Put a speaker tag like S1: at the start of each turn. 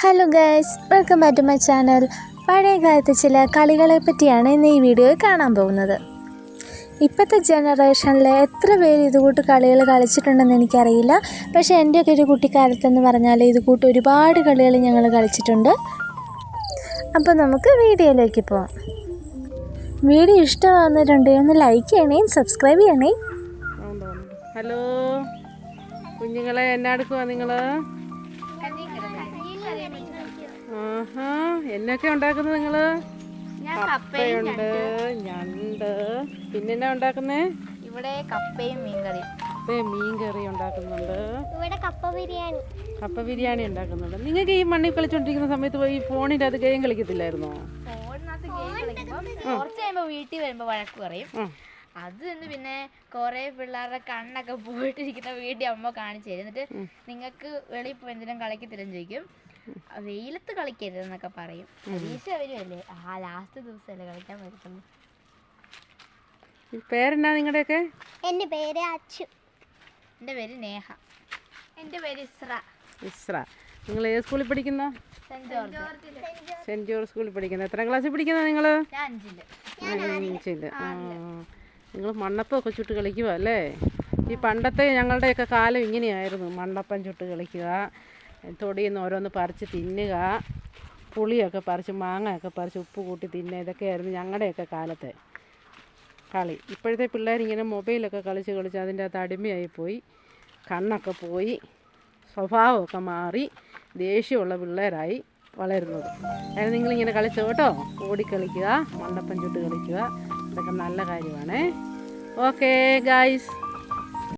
S1: Hello guys, welcome back to my channel. പഴയ കാലത്തെ ചില കളികളെ പറ്റിയാണ് ഇന്ന് ഈ വീഡിയോയിൽ കാണാൻ പോകുന്നത്. ഇപ്പോഴത്തെ ജനറേഷനിൽ എത്ര പേര് ഇതുകൂട്ട് കളികൾ കളിച്ചിട്ടുണ്ടെന്ന് എനിക്കറിയില്ല. പക്ഷേ എൻ്റെയൊക്കെ ഒരു കുട്ടിക്കാലത്തെന്ന് പറഞ്ഞാൽ ഇതുകൂട്ട് ഒരുപാട് കളികൾ ഞങ്ങൾ കളിച്ചിട്ടുണ്ട്. അപ്പോൾ നമുക്ക് വീഡിയോയിലേക്ക് പോവാം. വീഡിയോ ഇഷ്ടമാകുന്നവരുണ്ടെങ്കിൽ ഒന്ന് ലൈക്ക് ചെയ്യണേ, സബ്സ്ക്രൈബ് ചെയ്യണേ.
S2: ഹലോ കുഞ്ഞുങ്ങളെ, എന്നാ എടുക്കുവാ നിങ്ങൾ? എന്നൊക്കെ ഉണ്ടാക്കുന്നത് നിങ്ങള്? കപ്പയുണ്ട്, ഞണ്ട്, പിന്നെന്നാ ഉണ്ടാക്കുന്നേ?
S1: ഇവിടെ കപ്പയും മീൻകറി.
S2: കപ്പയും മീൻകറി ഉണ്ടാക്കുന്നുണ്ട്.
S1: ഇവിടെ
S2: കപ്പ ബിരിയാണി ഉണ്ടാക്കുന്നുണ്ട്. നിങ്ങൾക്ക് ഈ മണ്ണിൽ കളിച്ചോണ്ടിരിക്കുന്ന സമയത്ത് പോയി ഫോണിന്റെ അത് ഗെയിം കളിക്കത്തില്ലായിരുന്നോ?
S1: കുറച്ച് കഴിയുമ്പോ വീട്ടിൽ വരുമ്പോ വഴക്ക് പറയും. അത് പിന്നെ കൊറേ പിള്ളേരുടെ കണ്ണൊക്കെ പോയിട്ടിരിക്കുന്ന വീട്ടിൽ അമ്മ കാണിച്ചു തരും. എന്നിട്ട് നിങ്ങൾക്ക് വെളിയിൽ പോയി എന്തെങ്കിലും കളിക്കത്തില്ലെന്ന് ചോദിക്കും. വെയിലത്ത് കളിക്കരുതെന്നൊക്കെ പറയും. പരീക്ഷ വരുമല്ലേ, ലാസ്റ്റ് ദിവസമല്ലേ കളിക്കാൻ പറ്റുള്ളൂ.
S2: പേരെന്നാ നിങ്ങളുടെയൊക്കെ?
S3: എൻ്റെ പേര് അച്ചു.
S1: എൻ്റെ പേര് നേഹ. എൻ്റെ പേര്
S2: ഇസ്ര. നിങ്ങൾ ഏത് സ്കൂളിൽ പഠിക്കുന്ന? സെൻറ് ജോർജ് സ്കൂളിൽ പഠിക്കുന്ന. എത്രാം ക്ലാസ്സിൽ പഠിക്കുന്ന നിങ്ങൾ? 5. നിങ്ങൾ മണ്ണപ്പമൊക്കെ ചുട്ട് കളിക്കുക അല്ലേ? ഈ പണ്ടത്തെ ഞങ്ങളുടെയൊക്കെ കാലം ഇങ്ങനെയായിരുന്നു. മണ്ണപ്പം ചുട്ട് കളിക്കുക, തൊടിയിൽ നിന്ന് ഓരോന്ന് പറിച്ച് തിന്നുക, പുളിയൊക്കെ പറിച്ച് മാങ്ങയൊക്കെ പറിച്ച് ഉപ്പ് കൂട്ടി തിന്നുക. ഇതൊക്കെയായിരുന്നു ഞങ്ങളുടെയൊക്കെ കാലത്തെ കളി. ഇപ്പോഴത്തെ പിള്ളേരിങ്ങനെ മൊബൈലൊക്കെ കളിച്ച് അതിൻ്റെ അകത്ത് അടിമയായിപ്പോയി. കണ്ണൊക്കെ പോയി, സ്വഭാവമൊക്കെ മാറി, ദേഷ്യമുള്ള പിള്ളേരായി വളരുന്നത്. അതായത് നിങ്ങളിങ്ങനെ കളിച്ചോ കേട്ടോ. ഓടിക്കളിക്കുക, മണ്ണപ്പം ചുട്ട് കളിക്കുക, ഇതൊക്കെ നല്ല കാര്യമാണേ. Okay guys.